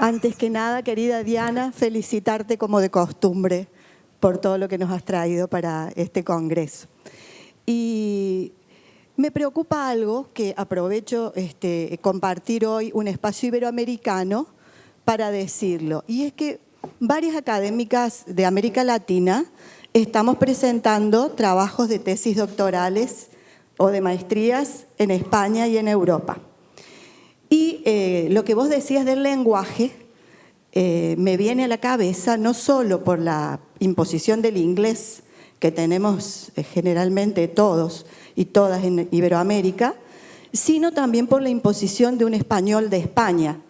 Antes que nada, querida Diana, felicitarte como de costumbre por todo lo que nos has traído para este congreso. Y me preocupa algo que aprovecho compartir hoy un espacio iberoamericano para decirlo. Y es que varias académicas de América Latina estamos presentando trabajos de tesis doctorales o de maestrías en España y en Europa. Y lo que vos decías del lenguaje me viene a la cabeza no solo por la imposición del inglés que tenemos generalmente todos y todas en Iberoamérica, sino también por la imposición de un español de España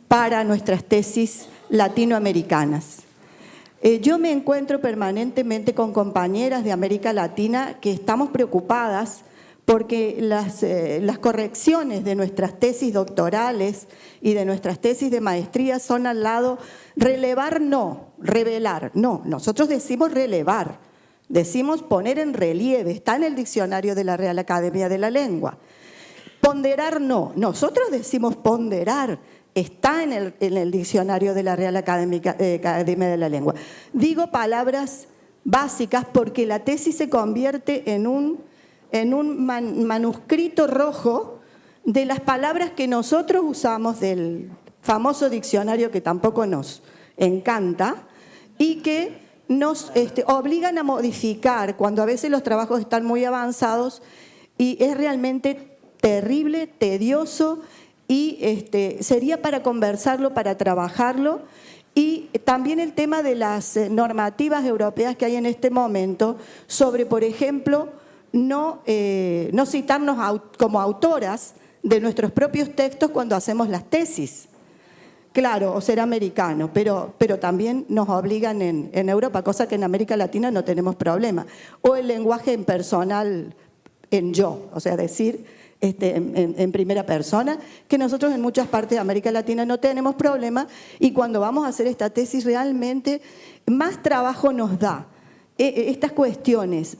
para nuestras tesis latinoamericanas. Yo me encuentro permanentemente con compañeras de América Latina que estamos preocupadas porque las correcciones de nuestras tesis doctorales y de nuestras tesis de maestría son al lado relevar, no, revelar, no. Nosotros decimos relevar, decimos poner en relieve, está en el diccionario de la Real Academia de la Lengua. Ponderar, no, nosotros decimos ponderar, está en el diccionario de la Real Academia de la Lengua. Digo palabras básicas porque la tesis se convierte en un manuscrito rojo de las palabras que nosotros usamos del famoso diccionario que tampoco nos encanta y que nos obligan a modificar cuando a veces los trabajos están muy avanzados y es realmente terrible, tedioso y sería para conversarlo, para trabajarlo. Y también el tema de las normativas europeas que hay en este momento sobre, por ejemplo, no citarnos como autoras de nuestros propios textos cuando hacemos las tesis. Claro, o ser americano, pero también nos obligan en Europa, cosa que en América Latina no tenemos problema. O el lenguaje en personal, en yo, o sea, decir en primera persona, que nosotros en muchas partes de América Latina no tenemos problema y cuando vamos a hacer esta tesis realmente más trabajo nos da. Estas cuestiones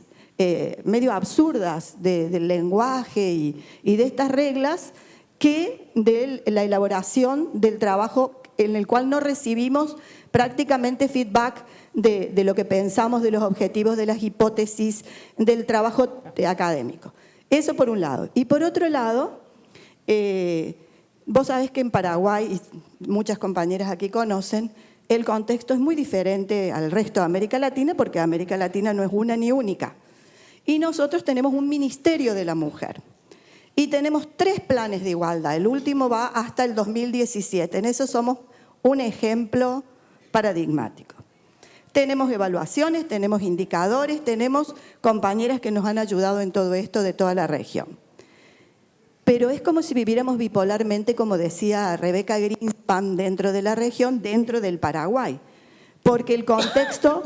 medio absurdas del lenguaje y de estas reglas que de la elaboración del trabajo en el cual no recibimos prácticamente feedback de lo que pensamos, de los objetivos, de las hipótesis, del trabajo académico. Eso por un lado. Y por otro lado, vos sabés que en Paraguay, y muchas compañeras aquí conocen, el contexto es muy diferente al resto de América Latina porque América Latina no es una ni única. Y nosotros tenemos un Ministerio de la Mujer y tenemos 3 planes de igualdad. El último va hasta el 2017. En eso somos un ejemplo paradigmático. Tenemos evaluaciones, tenemos indicadores, tenemos compañeras que nos han ayudado en todo esto de toda la región. Pero es como si viviéramos bipolarmente, como decía Rebeca Greenspan, dentro de la región, dentro del Paraguay. Porque el contexto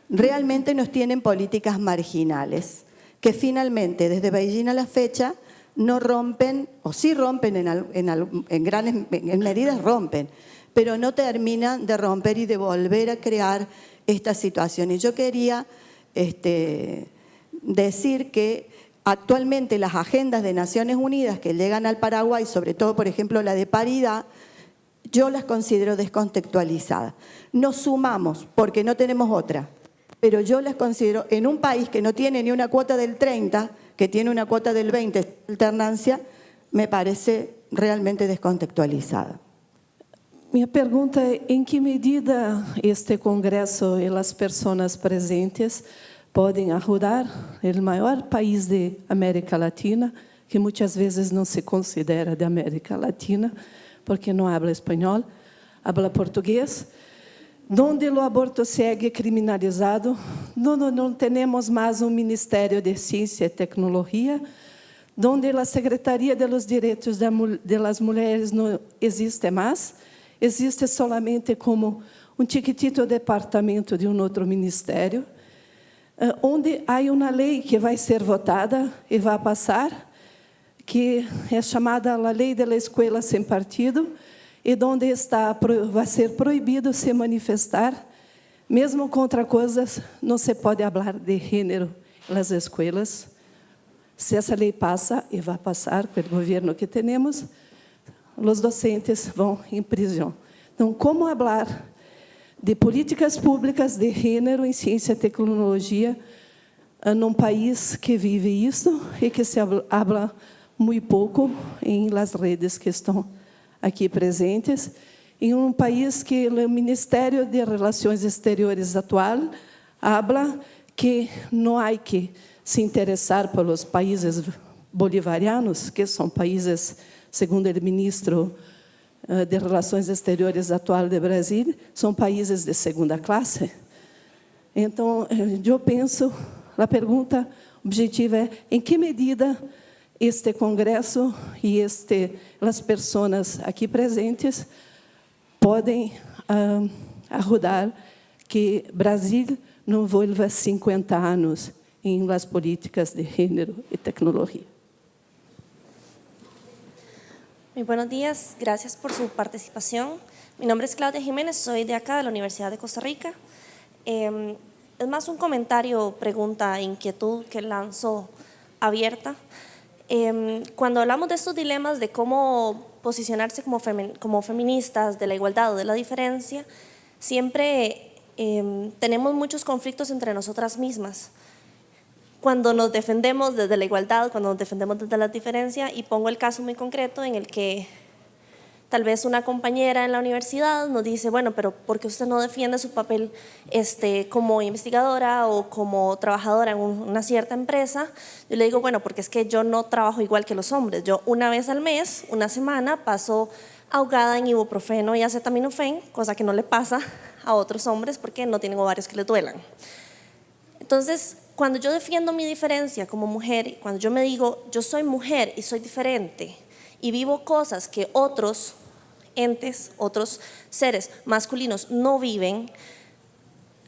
realmente nos tiene en políticas marginales, que finalmente, desde Beijing a la fecha, no rompen, o sí rompen en medidas rompen, pero no terminan de romper y de volver a crear esta situación. Y yo quería decir que actualmente las agendas de Naciones Unidas que llegan al Paraguay, sobre todo, por ejemplo, la de paridad, yo las considero descontextualizadas. Nos sumamos porque no tenemos otra, pero yo las considero en un país que no tiene ni una cuota del 30, que tiene una cuota del 20 de alternancia, me parece realmente descontextualizada. Minha pergunta é em que medida este congresso e as pessoas presentes podem ajudar o maior país de América Latina, que muitas vezes não se considera de América Latina, porque não habla espanhol, habla português, onde o aborto segue criminalizado, onde não temos mais um Ministério de Ciência e Tecnologia, onde a Secretaria dos Direitos das Mulheres não existe mais, existe solamente como um chiquitito departamento de um outro ministério, onde há uma lei que vai ser votada e vai passar, que é chamada a Lei da Escola Sem Partido, e onde vai ser proibido se manifestar, mesmo contra coisas, não se pode falar de gênero nas escolas. Se essa lei passa, e vai passar pelo governo que temos, os docentes vão em prisão. Então, como falar de políticas públicas de gênero em ciência e tecnologia num país que vive isso e que se habla muito pouco em las redes que estão aqui presentes, em um país que o Ministério de Relações Exteriores atual habla que não há que se interessar pelos países bolivarianos, que são países, segundo o ministro de Relações Exteriores atual do Brasil, são países de segunda classe. Então, eu penso, a pergunta objetiva é, em que medida este congresso e as pessoas aqui presentes podem ajudar que Brasil não volva 50 anos em las políticas de gênero e tecnologia. Muy buenos días, gracias por su participación. Mi nombre es Claudia Jiménez, soy de acá, de la Universidad de Costa Rica. Es más un comentario, pregunta, inquietud que lanzo abierta. Cuando hablamos de estos dilemas de cómo posicionarse como feministas, de la igualdad o de la diferencia, siempre tenemos muchos conflictos entre nosotras mismas. Cuando nos defendemos desde la igualdad, cuando nos defendemos desde la diferencia, y pongo el caso muy concreto en el que tal vez una compañera en la universidad nos dice, bueno, pero ¿por qué usted no defiende su papel como investigadora o como trabajadora en una cierta empresa? Yo le digo, bueno, porque es que yo no trabajo igual que los hombres. Yo una vez al mes, una semana, paso ahogada en ibuprofeno y acetaminofén, cosa que no le pasa a otros hombres porque no tienen ovarios que les duelan. Entonces, cuando yo defiendo mi diferencia como mujer, cuando yo me digo, yo soy mujer y soy diferente y vivo cosas que otros entes, otros seres masculinos no viven,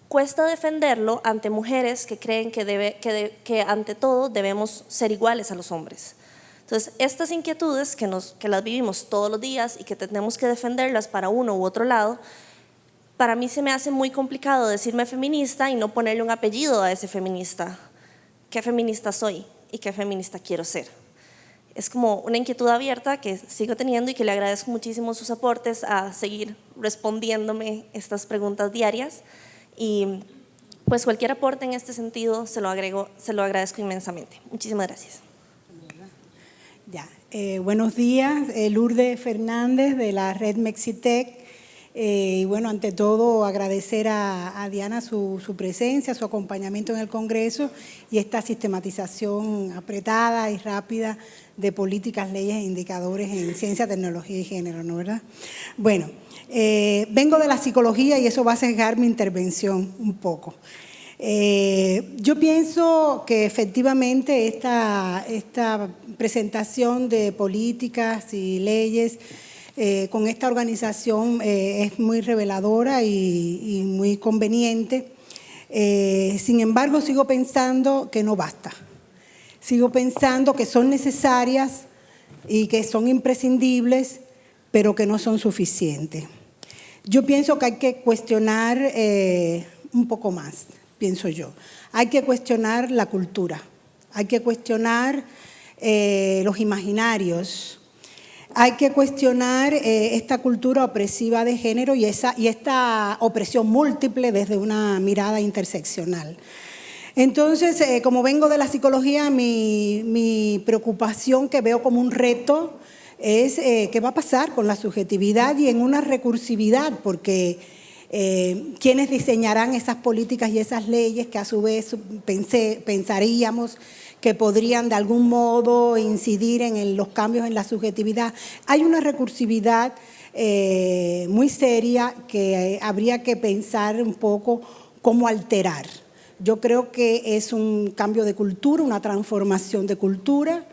cuesta defenderlo ante mujeres que creen que ante todo debemos ser iguales a los hombres. Entonces, estas inquietudes que las vivimos todos los días y que tenemos que defenderlas para uno u otro lado, para mí se me hace muy complicado decirme feminista y no ponerle un apellido a ese feminista. ¿Qué feminista soy y qué feminista quiero ser? Es como una inquietud abierta que sigo teniendo y que le agradezco muchísimo sus aportes a seguir respondiéndome estas preguntas diarias. Y pues cualquier aporte en este sentido se lo agradezco inmensamente. Muchísimas gracias. Ya, buenos días, Lourdes Fernández de la Red Mexitec. Y bueno, ante todo agradecer a Diana su presencia, su acompañamiento en el Congreso y esta sistematización apretada y rápida de políticas, leyes e indicadores en ciencia, tecnología y género, ¿no verdad? Bueno, vengo de la psicología y eso va a sesgar mi intervención un poco. Yo pienso que efectivamente esta presentación de políticas y leyes con esta organización es muy reveladora y muy conveniente. Sin embargo, sigo pensando que no basta. Sigo pensando que son necesarias y que son imprescindibles, pero que no son suficientes. Yo pienso que hay que cuestionar un poco más, pienso yo. Hay que cuestionar la cultura, hay que cuestionar los imaginarios, hay que cuestionar esta cultura opresiva de género y esta opresión múltiple desde una mirada interseccional. Entonces, como vengo de la psicología, mi preocupación que veo como un reto es qué va a pasar con la subjetividad y en una recursividad, porque ¿quiénes diseñarán esas políticas y esas leyes que a su vez pensaríamos que podrían de algún modo incidir en los cambios en la subjetividad? Hay una recursividad muy seria que habría que pensar un poco cómo alterar. Yo creo que es un cambio de cultura, una transformación de cultura,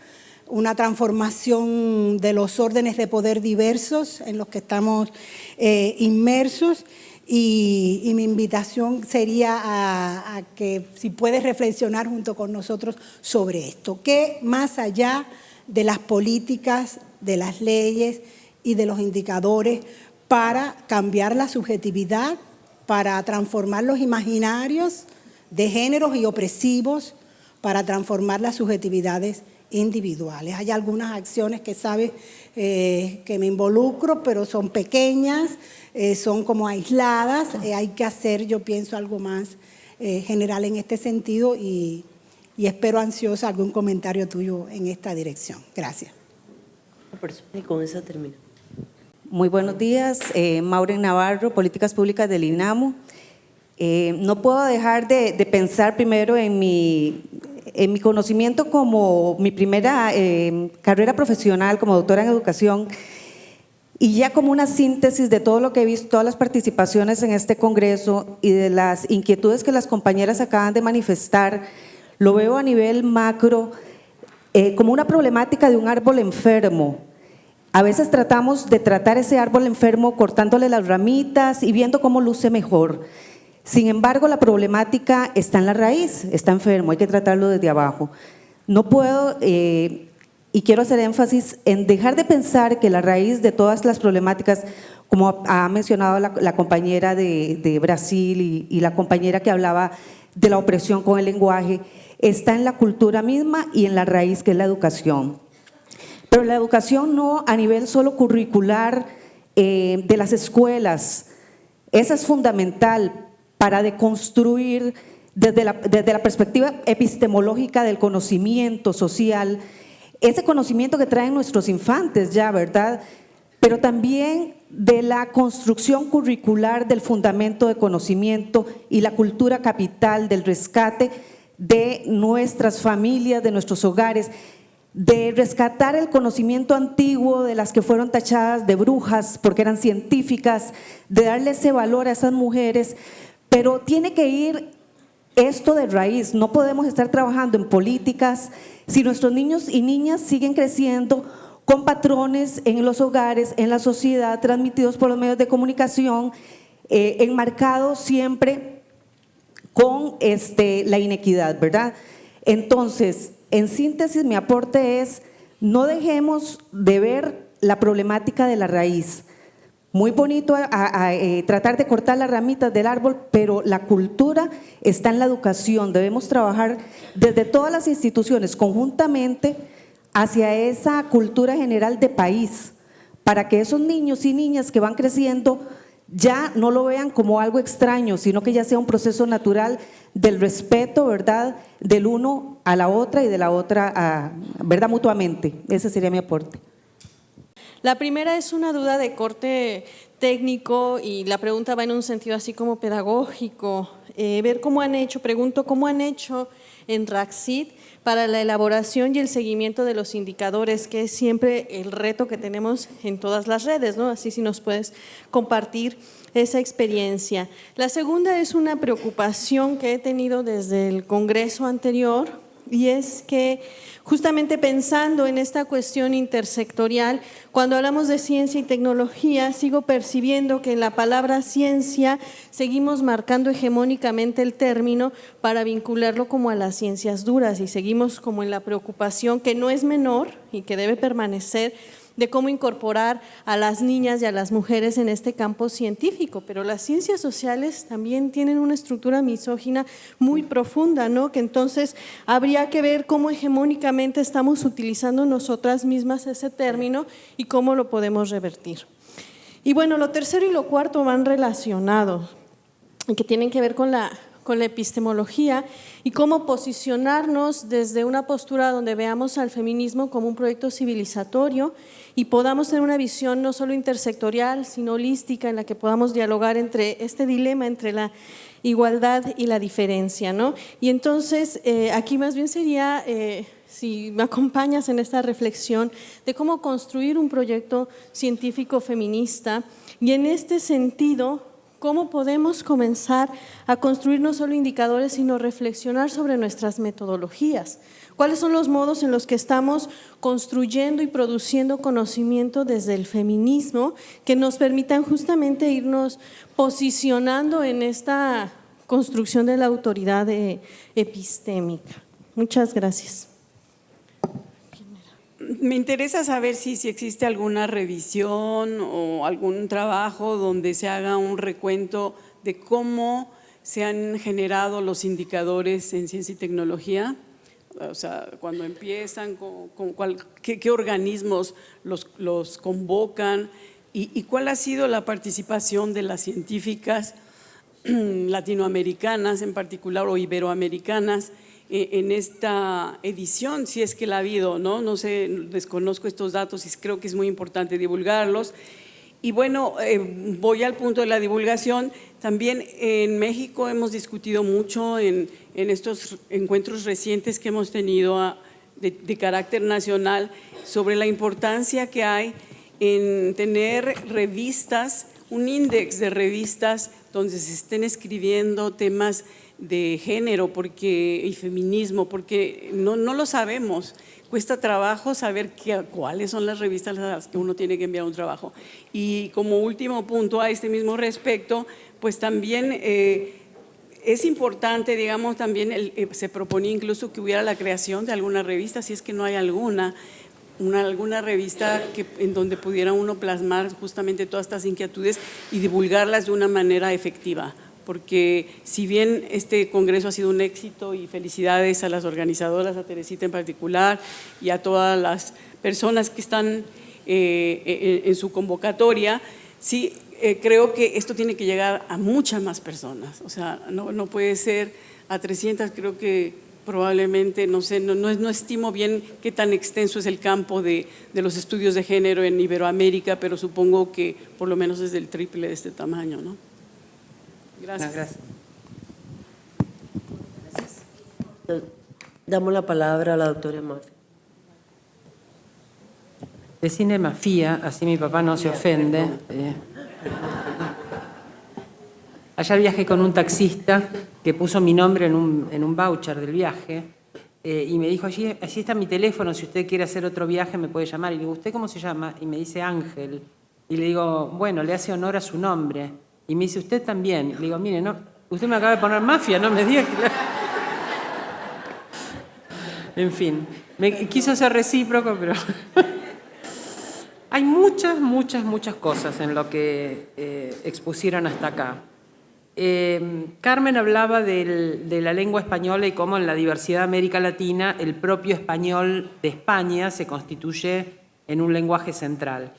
una transformación de los órdenes de poder diversos en los que estamos inmersos. Y mi invitación sería a que si puedes reflexionar junto con nosotros sobre esto, que más allá de las políticas, de las leyes y de los indicadores para cambiar la subjetividad, para transformar los imaginarios de géneros y opresivos, para transformar las subjetividades individuales. Hay algunas acciones que sabes que me involucro, pero son pequeñas, son como aisladas. Hay que hacer, yo pienso, algo más general en este sentido y espero ansiosa algún comentario tuyo en esta dirección. Gracias. Y con eso termino. Muy buenos días, Maureen Navarro, Políticas Públicas del INAMU. No puedo dejar de pensar primero en mi conocimiento como mi primera carrera profesional como doctora en educación y ya como una síntesis de todo lo que he visto, todas las participaciones en este congreso y de las inquietudes que las compañeras acaban de manifestar, lo veo a nivel macro como una problemática de un árbol enfermo. A veces tratamos de tratar ese árbol enfermo cortándole las ramitas y viendo cómo luce mejor. Sin embargo, la problemática está en la raíz, está enfermo, hay que tratarlo desde abajo. No puedo, y quiero hacer énfasis en dejar de pensar que la raíz de todas las problemáticas, como ha mencionado la compañera de Brasil y la compañera que hablaba de la opresión con el lenguaje, está en la cultura misma y en la raíz que es la educación. Pero la educación no a nivel solo curricular de las escuelas, esa es fundamental para deconstruir desde la perspectiva epistemológica del conocimiento social, ese conocimiento que traen nuestros infantes ya, ¿verdad? Pero también de la construcción curricular del fundamento de conocimiento y la cultura capital del rescate de nuestras familias, de nuestros hogares, de rescatar el conocimiento antiguo de las que fueron tachadas de brujas porque eran científicas, de darle ese valor a esas mujeres, pero tiene que ir esto de raíz. No podemos estar trabajando en políticas si nuestros niños y niñas siguen creciendo con patrones en los hogares, en la sociedad, transmitidos por los medios de comunicación, enmarcados siempre con la inequidad, ¿verdad? Entonces, en síntesis, mi aporte es: no dejemos de ver la problemática de la raíz. Muy bonito tratar de cortar las ramitas del árbol, pero la cultura está en la educación. Debemos trabajar desde todas las instituciones conjuntamente hacia esa cultura general de país, para que esos niños y niñas que van creciendo ya no lo vean como algo extraño, sino que ya sea un proceso natural del respeto, ¿verdad?, del uno a la otra y de la otra, ¿verdad?, mutuamente. Ese sería mi aporte. La primera es una duda de corte técnico y la pregunta va en un sentido así como pedagógico. Ver cómo han hecho, pregunto, ¿cómo han hecho en RACCID para la elaboración y el seguimiento de los indicadores, que es siempre el reto que tenemos en todas las redes, ¿no? Así si nos puedes compartir esa experiencia. La segunda es una preocupación que he tenido desde el congreso anterior y es que justamente pensando en esta cuestión intersectorial, cuando hablamos de ciencia y tecnología, sigo percibiendo que en la palabra ciencia seguimos marcando hegemónicamente el término para vincularlo como a las ciencias duras y seguimos como en la preocupación que no es menor y que debe permanecer de cómo incorporar a las niñas y a las mujeres en este campo científico, pero las ciencias sociales también tienen una estructura misógina muy profunda, ¿no? Que entonces habría que ver cómo hegemónicamente estamos utilizando nosotras mismas ese término y cómo lo podemos revertir. Y bueno, lo tercero y lo cuarto van relacionados, que tienen que ver con la epistemología y cómo posicionarnos desde una postura donde veamos al feminismo como un proyecto civilizatorio y podamos tener una visión no solo intersectorial, sino holística, en la que podamos dialogar entre este dilema entre la igualdad y la diferencia, ¿no? Y entonces aquí más bien sería, si me acompañas en esta reflexión de cómo construir un proyecto científico feminista y en este sentido, ¿cómo podemos comenzar a construir no solo indicadores, sino reflexionar sobre nuestras metodologías? ¿Cuáles son los modos en los que estamos construyendo y produciendo conocimiento desde el feminismo que nos permitan justamente irnos posicionando en esta construcción de la autoridad epistémica? Muchas gracias. Me interesa saber si existe alguna revisión o algún trabajo donde se haga un recuento de cómo se han generado los indicadores en ciencia y tecnología. O sea, cuando empiezan, qué organismos los convocan y cuál ha sido la participación de las científicas latinoamericanas en particular o iberoamericanas en esta edición, si es que la ha habido, ¿no? No sé, desconozco estos datos y creo que es muy importante divulgarlos. Y bueno, voy al punto de la divulgación. También en México hemos discutido mucho en estos encuentros recientes que hemos tenido de carácter nacional sobre la importancia que hay en tener revistas, un índice de revistas donde se estén escribiendo temas de género y feminismo, porque no lo sabemos. Cuesta trabajo saber cuáles son las revistas a las que uno tiene que enviar un trabajo. Y como último punto a este mismo respecto, pues también es importante, digamos, también se proponía incluso que hubiera la creación de alguna revista, si es que no hay alguna revista en donde pudiera uno plasmar justamente todas estas inquietudes y divulgarlas de una manera efectiva. Porque si bien este congreso ha sido un éxito y felicidades a las organizadoras, a Teresita en particular y a todas las personas que están en su convocatoria, sí creo que esto tiene que llegar a muchas más personas. O sea, no puede ser a 300, creo que probablemente, no sé, no estimo bien qué tan extenso es el campo de los estudios de género en Iberoamérica, pero supongo que por lo menos es del triple de este tamaño, ¿no? Gracias. Gracias. Damos la palabra a la doctora Maffia. Decime Mafía, así mi papá no se ofende. Ayer viajé con un taxista que puso mi nombre en un voucher del viaje y me dijo, allí está mi teléfono, si usted quiere hacer otro viaje me puede llamar. Y le digo, ¿usted cómo se llama? Y me dice Ángel. Y le digo, bueno, le hace honor a su nombre. Y me dice, usted también. Y le digo, mire, no, usted me acaba de poner Mafia, no me diga que... En fin, me quiso ser recíproco, pero... Hay muchas cosas en lo que expusieron hasta acá. Carmen hablaba de la lengua española y cómo en la diversidad de América Latina el propio español de España se constituye en un lenguaje central.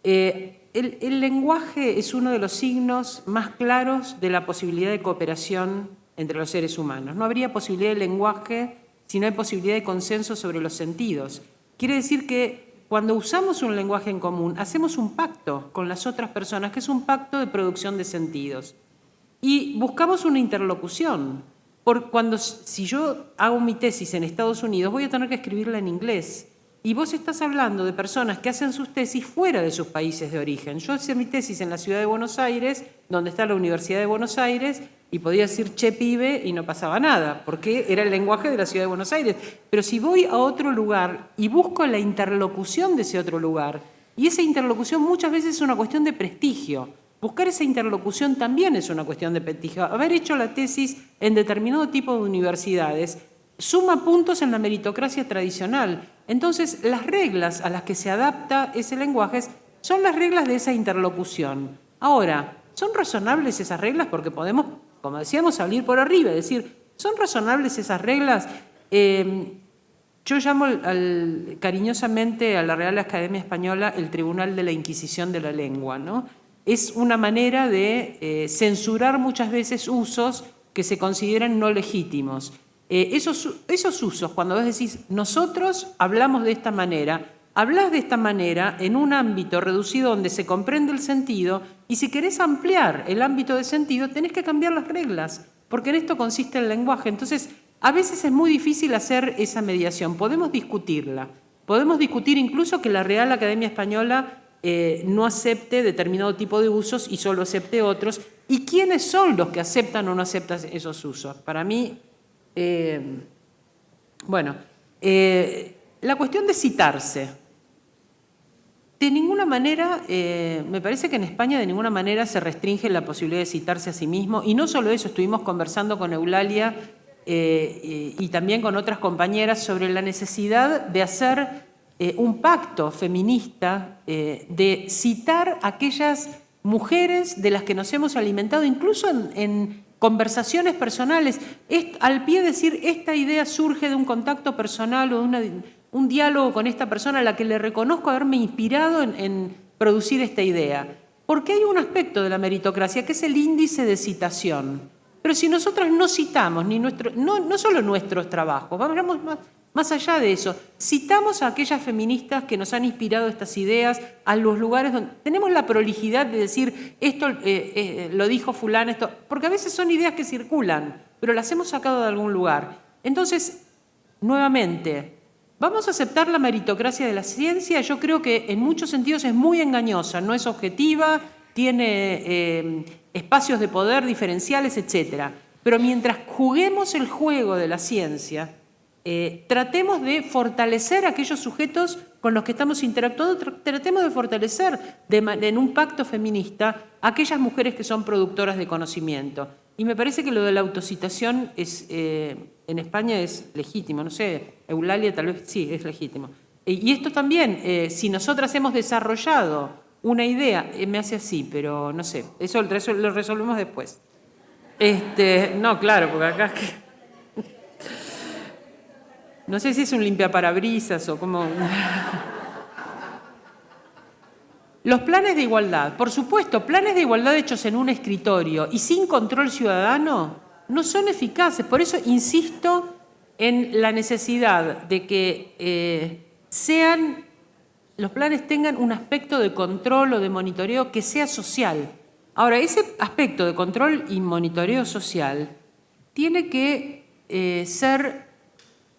El lenguaje es uno de los signos más claros de la posibilidad de cooperación entre los seres humanos. No habría posibilidad de lenguaje si no hay posibilidad de consenso sobre los sentidos. Quiere decir que cuando usamos un lenguaje en común, hacemos un pacto con las otras personas, que es un pacto de producción de sentidos. Y buscamos una interlocución. Si yo hago mi tesis en Estados Unidos, voy a tener que escribirla en inglés. Y vos estás hablando de personas que hacen sus tesis fuera de sus países de origen. Yo hice mi tesis en la ciudad de Buenos Aires, donde está la Universidad de Buenos Aires, y podía decir che pibe y no pasaba nada, porque era el lenguaje de la ciudad de Buenos Aires. Pero si voy a otro lugar y busco la interlocución de ese otro lugar, y esa interlocución muchas veces es una cuestión de prestigio, buscar esa interlocución también es una cuestión de prestigio. Haber hecho la tesis en determinado tipo de universidades suma puntos en la meritocracia tradicional. Entonces, las reglas a las que se adapta ese lenguaje son las reglas de esa interlocución. Ahora, ¿son razonables esas reglas? Porque podemos, como decíamos, salir por arriba, es decir, ¿son razonables esas reglas? Yo llamo cariñosamente a la Real Academia Española el Tribunal de la Inquisición de la Lengua, ¿no? Es una manera de censurar muchas veces usos que se consideran no legítimos. Esos usos, cuando vos decís, nosotros hablamos de esta manera, hablás de esta manera en un ámbito reducido donde se comprende el sentido, y si querés ampliar el ámbito de sentido, tenés que cambiar las reglas, porque en esto consiste el lenguaje. Entonces, a veces es muy difícil hacer esa mediación. Podemos discutirla. Podemos discutir incluso que la Real Academia Española no acepte determinado tipo de usos y solo acepte otros. ¿Y quiénes son los que aceptan o no aceptan esos usos? Para mí... la cuestión de citarse. De ninguna manera, me parece que en España de ninguna manera se restringe la posibilidad de citarse a sí mismo. Y no solo eso, estuvimos conversando con Eulalia y también con otras compañeras sobre la necesidad de hacer un pacto feminista de citar aquellas mujeres de las que nos hemos alimentado, incluso en conversaciones personales, al pie de decir, esta idea surge de un contacto personal o de un diálogo con esta persona a la que le reconozco haberme inspirado en producir esta idea. Porque hay un aspecto de la meritocracia que es el índice de citación. Pero si nosotras no citamos, no solo nuestros trabajos, vamos más allá de eso, citamos a aquellas feministas que nos han inspirado estas ideas, a los lugares donde tenemos la prolijidad de decir, esto lo dijo fulano, esto, porque a veces son ideas que circulan, pero las hemos sacado de algún lugar. Entonces, nuevamente, ¿vamos a aceptar la meritocracia de la ciencia? Yo creo que en muchos sentidos es muy engañosa, no es objetiva, tiene espacios de poder diferenciales, etc. Pero mientras juguemos el juego de la ciencia, tratemos de fortalecer a aquellos sujetos con los que estamos interactuando, tratemos de fortalecer en un pacto feminista a aquellas mujeres que son productoras de conocimiento. Y me parece que lo de la autocitación en España es legítimo, no sé, Eulalia tal vez sí, es legítimo. Y esto también, si nosotras hemos desarrollado una idea, me hace así, pero no sé, eso lo resolvemos después. No, claro, porque acá... No sé si es un limpiaparabrisas o como... Los planes de igualdad, por supuesto, planes de igualdad hechos en un escritorio y sin control ciudadano no son eficaces. Por eso insisto en la necesidad de que los planes tengan un aspecto de control o de monitoreo que sea social. Ahora, ese aspecto de control y monitoreo social tiene que ser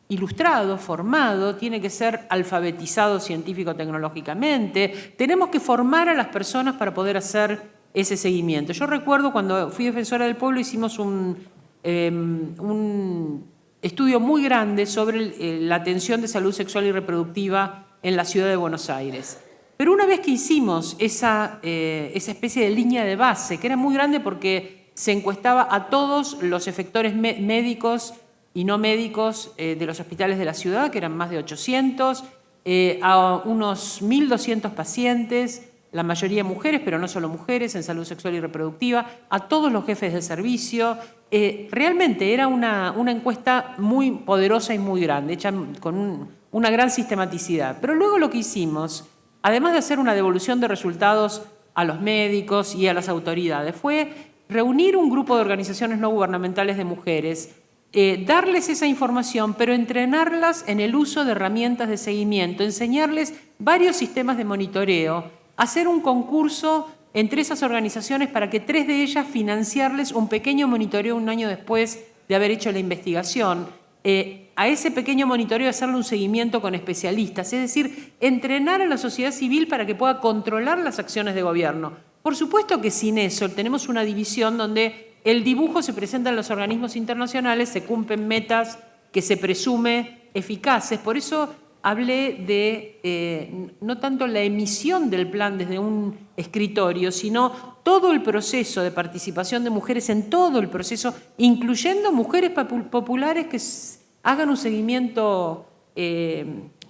ilustrado, formado, tiene que ser alfabetizado científico-tecnológicamente. Tenemos que formar a las personas para poder hacer ese seguimiento. Yo recuerdo cuando fui defensora del pueblo hicimos un estudio muy grande sobre la atención de salud sexual y reproductiva en la ciudad de Buenos Aires. Pero una vez que hicimos esa especie de línea de base, que era muy grande porque se encuestaba a todos los efectores médicos y no médicos de los hospitales de la ciudad, que eran más de 800, a unos 1.200 pacientes, la mayoría mujeres, pero no solo mujeres, en salud sexual y reproductiva, a todos los jefes de servicio. Realmente era una encuesta muy poderosa y muy grande, hecha con una gran sistematicidad. Pero luego lo que hicimos, además de hacer una devolución de resultados a los médicos y a las autoridades, fue reunir un grupo de organizaciones no gubernamentales de mujeres, darles esa información, pero entrenarlas en el uso de herramientas de seguimiento, enseñarles varios sistemas de monitoreo, hacer un concurso entre esas organizaciones para que 3 de ellas financiarles un pequeño monitoreo un año después de haber hecho la investigación. A ese pequeño monitoreo hacerle un seguimiento con especialistas, es decir, entrenar a la sociedad civil para que pueda controlar las acciones de gobierno. Por supuesto que sin eso tenemos una división donde el dibujo se presenta en los organismos internacionales, se cumplen metas que se presume eficaces. Por eso hablé de no tanto la emisión del plan desde un escritorio, sino todo el proceso de participación de mujeres en todo el proceso, incluyendo mujeres populares que hagan un seguimiento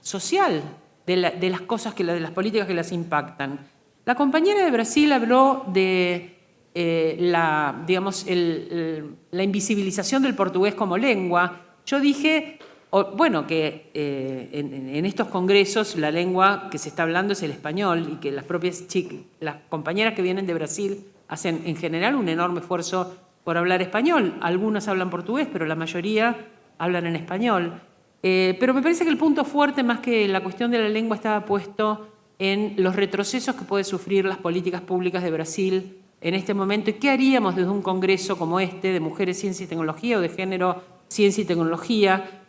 social de las cosas, de las políticas que las impactan. La compañera de Brasil habló de la invisibilización del portugués como lengua. Yo dije, que en estos congresos la lengua que se está hablando es el español y que las compañeras que vienen de Brasil hacen en general un enorme esfuerzo por hablar español. Algunas hablan portugués, pero la mayoría hablan en español. Pero me parece que el punto fuerte, más que la cuestión de la lengua, estaba puesto en los retrocesos que pueden sufrir las políticas públicas de Brasil en este momento, y qué haríamos desde un congreso como este de Mujeres, Ciencia y Tecnología o de Género, Ciencia y Tecnología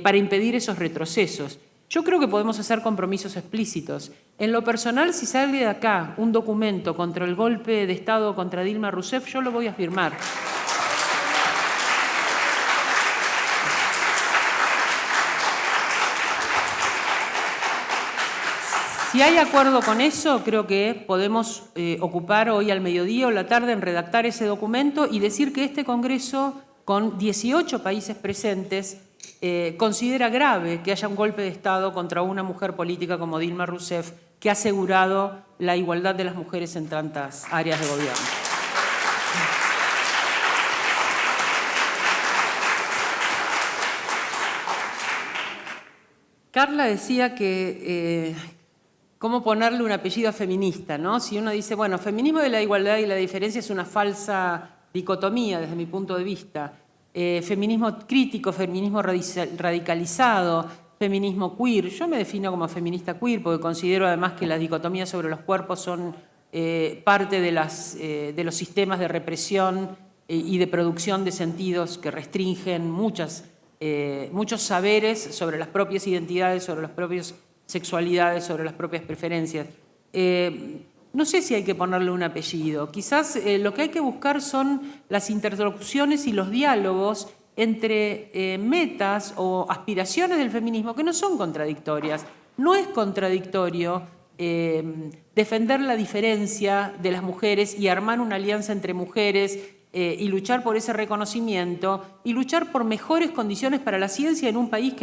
para impedir esos retrocesos. Yo creo que podemos hacer compromisos explícitos. En lo personal, si sale de acá un documento contra el golpe de Estado contra Dilma Rousseff, yo lo voy a firmar. Si hay acuerdo con eso, creo que podemos ocupar hoy al mediodía o la tarde en redactar ese documento y decir que este Congreso, con 18 países presentes, considera grave que haya un golpe de Estado contra una mujer política como Dilma Rousseff, que ha asegurado la igualdad de las mujeres en tantas áreas de gobierno. Carla decía que cómo ponerle un apellido feminista, ¿no? Si uno dice, bueno, feminismo de la igualdad y la diferencia es una falsa dicotomía desde mi punto de vista. Feminismo crítico, feminismo radicalizado, feminismo queer. Yo me defino como feminista queer porque considero además que las dicotomías sobre los cuerpos son parte de los sistemas de represión y de producción de sentidos que restringen muchos saberes sobre las propias identidades, sobre las propias sexualidades, sobre las propias preferencias. No sé si hay que ponerle un apellido. Quizás lo que hay que buscar son las interlocuciones y los diálogos entre metas o aspiraciones del feminismo que no son contradictorias. No es contradictorio defender la diferencia de las mujeres y armar una alianza entre mujeres y luchar por ese reconocimiento y luchar por mejores condiciones para la ciencia en un país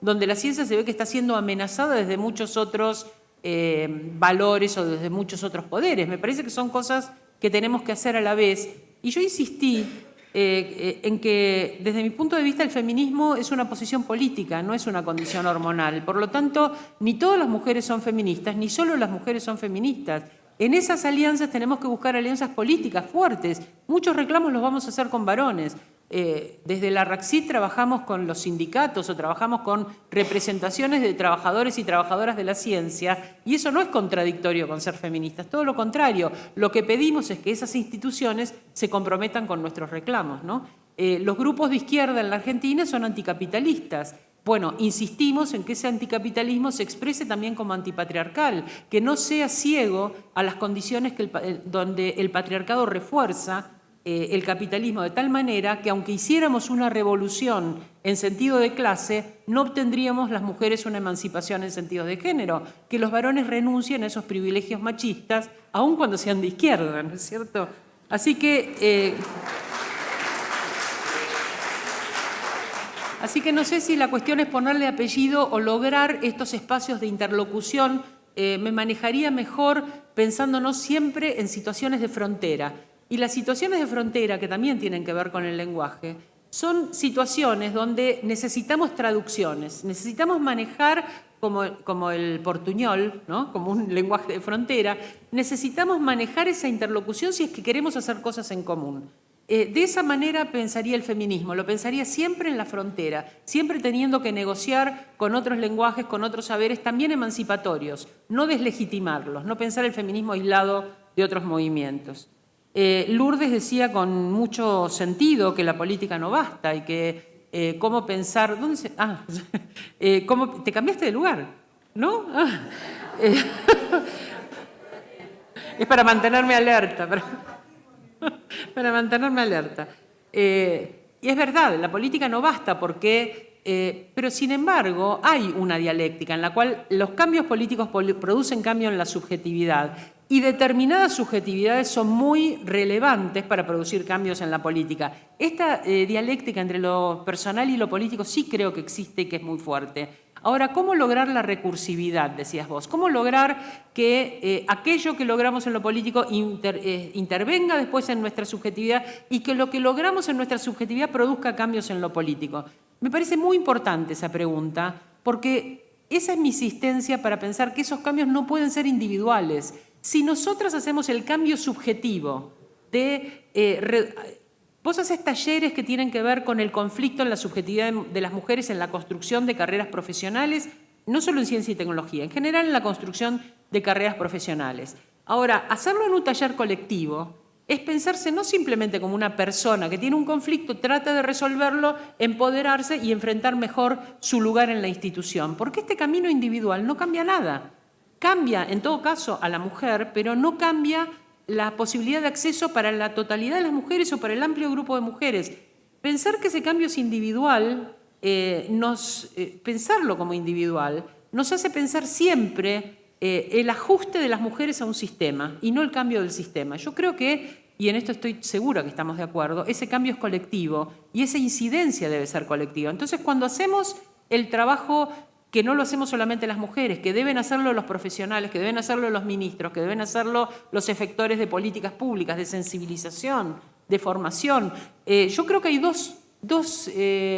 donde la ciencia se ve que está siendo amenazada desde muchos otros valores o desde muchos otros poderes. Me parece que son cosas que tenemos que hacer a la vez. Y yo insistí en que, desde mi punto de vista, el feminismo es una posición política, no es una condición hormonal. Por lo tanto, ni todas las mujeres son feministas, ni solo las mujeres son feministas. En esas alianzas tenemos que buscar alianzas políticas fuertes. Muchos reclamos los vamos a hacer con varones. Desde la RACSIT trabajamos con los sindicatos o trabajamos con representaciones de trabajadores y trabajadoras de la ciencia, y eso no es contradictorio con ser feministas, todo lo contrario. Lo que pedimos es que esas instituciones se comprometan con nuestros reclamos, ¿no? Los grupos de izquierda en la Argentina son anticapitalistas. Bueno, insistimos en que ese anticapitalismo se exprese también como antipatriarcal, que no sea ciego a las condiciones donde el patriarcado refuerza el capitalismo de tal manera que aunque hiciéramos una revolución en sentido de clase, no obtendríamos las mujeres una emancipación en sentido de género, que los varones renuncien a esos privilegios machistas, aun cuando sean de izquierda, ¿no es cierto? Así que no sé si la cuestión es ponerle apellido o lograr estos espacios de interlocución. Me manejaría mejor pensándonos siempre en situaciones de frontera. Y las situaciones de frontera, que también tienen que ver con el lenguaje, son situaciones donde necesitamos traducciones, necesitamos manejar como el portuñol, ¿no? Como un lenguaje de frontera, necesitamos manejar esa interlocución si es que queremos hacer cosas en común. De esa manera pensaría el feminismo, lo pensaría siempre en la frontera, siempre teniendo que negociar con otros lenguajes, con otros saberes, también emancipatorios, no deslegitimarlos, no pensar el feminismo aislado de otros movimientos. Lourdes decía con mucho sentido que la política no basta y que cómo pensar... ¿Cómo, te cambiaste de lugar? ¿No? Es para mantenerme alerta. Para mantenerme alerta. Y es verdad, la política no basta porque... pero sin embargo hay una dialéctica en la cual los cambios políticos producen cambio en la subjetividad. Y determinadas subjetividades son muy relevantes para producir cambios en la política. Esta dialéctica entre lo personal y lo político sí creo que existe y que es muy fuerte. Ahora, ¿cómo lograr la recursividad, decías vos? ¿Cómo lograr que aquello que logramos en lo político intervenga después en nuestra subjetividad y que lo que logramos en nuestra subjetividad produzca cambios en lo político? Me parece muy importante esa pregunta porque esa es mi insistencia para pensar que esos cambios no pueden ser individuales. Si nosotras hacemos el cambio subjetivo vos haces talleres que tienen que ver con el conflicto en la subjetividad de las mujeres en la construcción de carreras profesionales, no solo en ciencia y tecnología, en general en la construcción de carreras profesionales. Ahora, hacerlo en un taller colectivo es pensarse no simplemente como una persona que tiene un conflicto, trata de resolverlo, empoderarse y enfrentar mejor su lugar en la institución, porque este camino individual no cambia nada. Cambia, en todo caso, a la mujer, pero no cambia la posibilidad de acceso para la totalidad de las mujeres o para el amplio grupo de mujeres. Pensar que ese cambio es individual, pensarlo como individual, nos hace pensar siempre el ajuste de las mujeres a un sistema y no el cambio del sistema. Yo creo que y en esto estoy segura que estamos de acuerdo, ese cambio es colectivo y esa incidencia debe ser colectiva. Entonces, cuando hacemos el trabajo que no lo hacemos solamente las mujeres, que deben hacerlo los profesionales, que deben hacerlo los ministros, que deben hacerlo los efectores de políticas públicas, de sensibilización, de formación. Yo creo que hay dos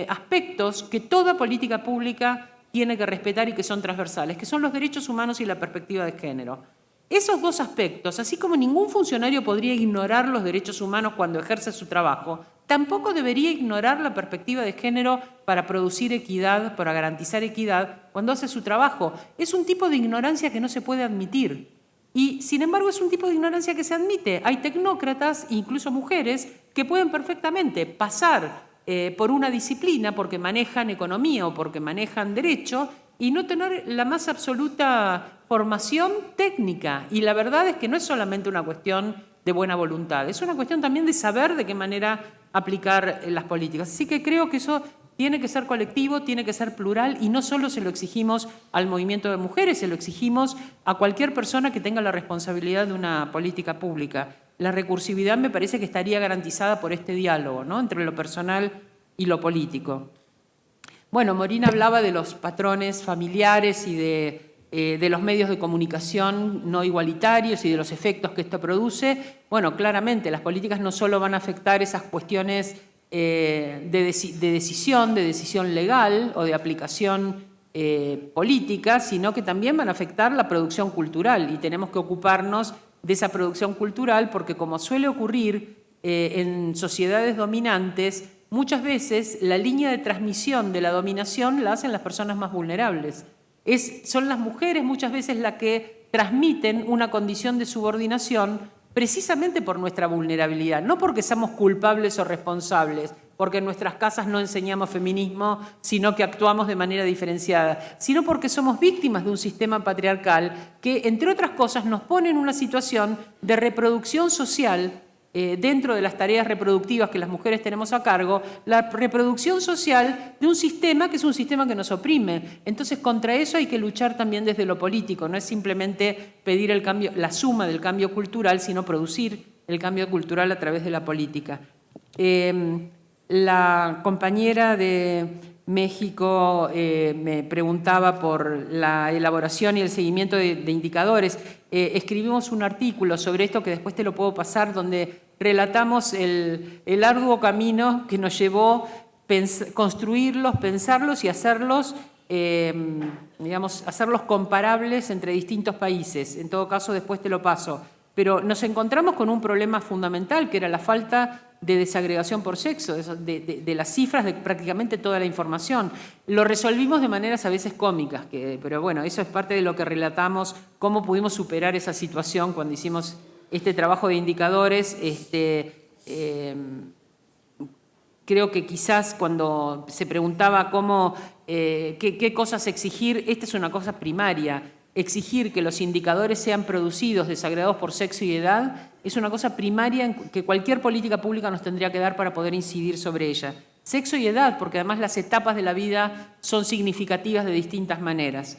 aspectos que toda política pública tiene que respetar y que son transversales, que son los derechos humanos y la perspectiva de género. Esos dos aspectos, así como ningún funcionario podría ignorar los derechos humanos cuando ejerce su trabajo, tampoco debería ignorar la perspectiva de género para producir equidad, para garantizar equidad cuando hace su trabajo. Es un tipo de ignorancia que no se puede admitir. Y, sin embargo, es un tipo de ignorancia que se admite. Hay tecnócratas, incluso mujeres, que pueden perfectamente pasar por una disciplina porque manejan economía o porque manejan derecho y no tener la más absoluta formación técnica. Y la verdad es que no es solamente una cuestión de buena voluntad, es una cuestión también de saber de qué manera aplicar las políticas. Así que creo que eso tiene que ser colectivo, tiene que ser plural y no solo se lo exigimos al movimiento de mujeres, se lo exigimos a cualquier persona que tenga la responsabilidad de una política pública. La recursividad me parece que estaría garantizada por este diálogo, ¿no?, entre lo personal y lo político. Bueno, Morina hablaba de los patrones familiares y de los medios de comunicación no igualitarios y de los efectos que esto produce. Bueno, claramente las políticas no solo van a afectar esas cuestiones de decisión legal o de aplicación política, sino que también van a afectar la producción cultural y tenemos que ocuparnos de esa producción cultural porque, como suele ocurrir en sociedades dominantes, muchas veces la línea de transmisión de la dominación la hacen las personas más vulnerables. Son las mujeres muchas veces las que transmiten una condición de subordinación precisamente por nuestra vulnerabilidad, no porque seamos culpables o responsables, porque en nuestras casas no enseñamos feminismo, sino que actuamos de manera diferenciada, sino porque somos víctimas de un sistema patriarcal que, entre otras cosas, nos pone en una situación de reproducción social dentro de las tareas reproductivas que las mujeres tenemos a cargo, la reproducción social de un sistema que es un sistema que nos oprime. Entonces, contra eso hay que luchar también desde lo político, no es simplemente pedir el cambio, la suma del cambio cultural, sino producir el cambio cultural a través de la política. La compañera de México me preguntaba por la elaboración y el seguimiento de indicadores. Escribimos un artículo sobre esto que después te lo puedo pasar, donde relatamos el arduo camino que nos llevó construirlos, pensarlos y hacerlos, hacerlos comparables entre distintos países. En todo caso, después te lo paso. Pero nos encontramos con un problema fundamental, que era la falta de desagregación por sexo, de las cifras de prácticamente toda la información. Lo resolvimos de maneras a veces cómicas, pero bueno, eso es parte de lo que relatamos, cómo pudimos superar esa situación cuando hicimos este trabajo de indicadores. Creo que quizás cuando se preguntaba qué cosas exigir, esta es una cosa primaria. Exigir que los indicadores sean producidos desagregados por sexo y edad es una cosa primaria que cualquier política pública nos tendría que dar para poder incidir sobre ella. Sexo y edad, porque además las etapas de la vida son significativas de distintas maneras.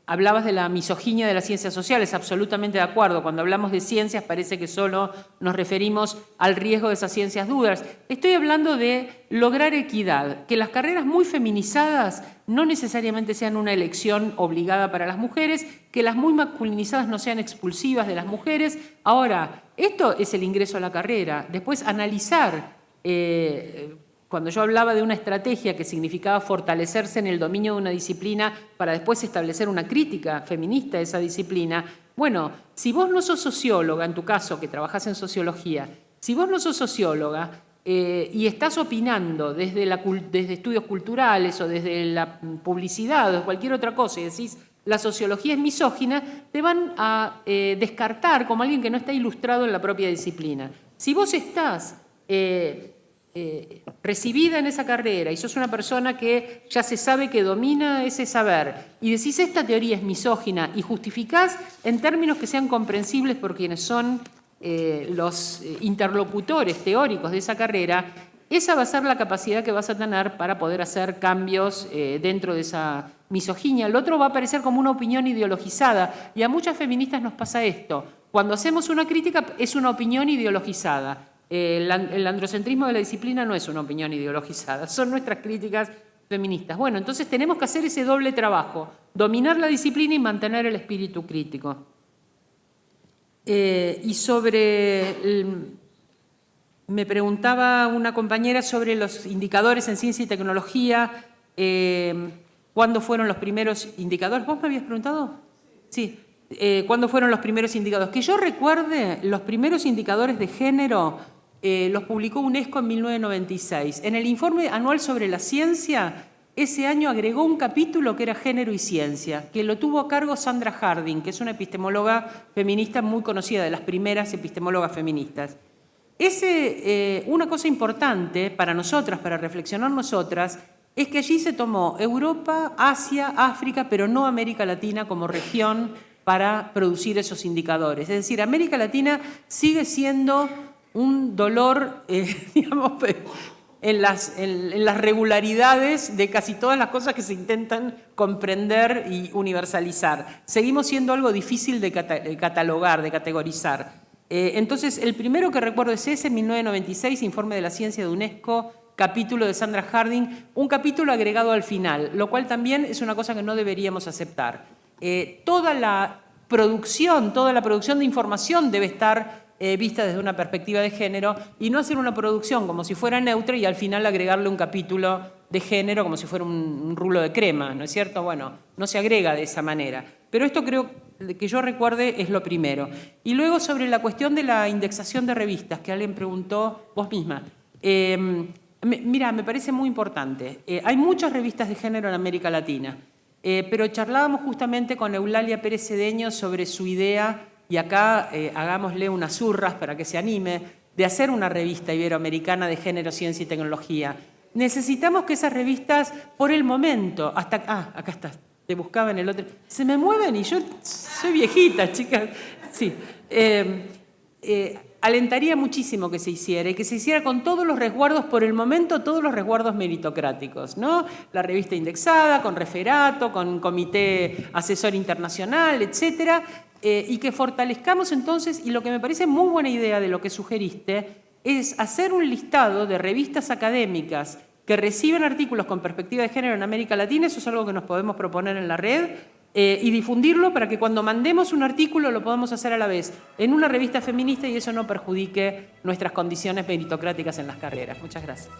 Hablabas de la misoginia de las ciencias sociales, absolutamente de acuerdo. Cuando hablamos de ciencias parece que solo nos referimos al riesgo de esas ciencias duras. Estoy hablando de lograr equidad, que las carreras muy feminizadas no necesariamente sean una elección obligada para las mujeres, que las muy masculinizadas no sean expulsivas de las mujeres. Ahora, esto es el ingreso a la carrera. Después, analizar. Cuando yo hablaba de una estrategia que significaba fortalecerse en el dominio de una disciplina para después establecer una crítica feminista de esa disciplina, bueno, si vos no sos socióloga, en tu caso, que trabajás en sociología, si vos no sos socióloga y estás opinando desde estudios culturales o desde la publicidad o cualquier otra cosa y decís la sociología es misógina, te van a descartar como alguien que no está ilustrado en la propia disciplina. Si vos estás recibida en esa carrera y sos una persona que ya se sabe que domina ese saber y decís esta teoría es misógina y justificás en términos que sean comprensibles por quienes son los interlocutores teóricos de esa carrera, esa va a ser la capacidad que vas a tener para poder hacer cambios dentro de esa misoginia. Lo otro va a parecer como una opinión ideologizada, y a muchas feministas nos pasa esto. Cuando hacemos una crítica es una opinión ideologizada. El androcentrismo de la disciplina no es una opinión ideologizada, son nuestras críticas feministas. Bueno, entonces tenemos que hacer ese doble trabajo, dominar la disciplina y mantener el espíritu crítico. Y me preguntaba una compañera sobre los indicadores en ciencia y tecnología, ¿cuándo fueron los primeros indicadores? ¿Vos me habías preguntado? Sí. ¿Cuándo fueron los primeros indicadores? Que yo recuerde, los primeros indicadores de género los publicó UNESCO en 1996. En el informe anual sobre la ciencia, ese año agregó un capítulo que era género y ciencia, que lo tuvo a cargo Sandra Harding, que es una epistemóloga feminista muy conocida, de las primeras epistemólogas feministas. Una cosa importante para nosotras, para reflexionar nosotras, es que allí se tomó Europa, Asia, África, pero no América Latina como región para producir esos indicadores. Es decir, América Latina sigue siendo un dolor, digamos, en las regularidades de casi todas las cosas que se intentan comprender y universalizar. Seguimos siendo algo difícil de catalogar, de categorizar. Entonces, el primero que recuerdo es ese, 1996, Informe de la Ciencia de UNESCO, capítulo de Sandra Harding, un capítulo agregado al final, lo cual también es una cosa que no deberíamos aceptar. Toda la producción de información debe estar vista desde una perspectiva de género y no hacer una producción como si fuera neutra y al final agregarle un capítulo de género como si fuera un rulo de crema, ¿no es cierto? Bueno, no se agrega de esa manera. Pero esto creo que yo recuerde es lo primero. Y luego sobre la cuestión de la indexación de revistas, que alguien preguntó, vos misma. Mira, me parece muy importante. Hay muchas revistas de género en América Latina, pero charlábamos justamente con Eulalia Pérez Cedeño sobre su idea, y acá hagámosle unas zurras para que se anime, de hacer una revista iberoamericana de género, ciencia y tecnología. Necesitamos que esas revistas, por el momento, acá está, te buscaba en el otro, se me mueven y yo soy viejita, chicas, sí. Alentaría muchísimo que se hiciera, y que se hiciera con todos los resguardos, por el momento, todos los resguardos meritocráticos, ¿no? La revista indexada, con referato, con comité asesor internacional, etcétera, y que fortalezcamos entonces, y lo que me parece muy buena idea de lo que sugeriste, es hacer un listado de revistas académicas que reciben artículos con perspectiva de género en América Latina. Eso es algo que nos podemos proponer en la red, y difundirlo para que cuando mandemos un artículo lo podamos hacer a la vez en una revista feminista y eso no perjudique nuestras condiciones meritocráticas en las carreras. Muchas gracias.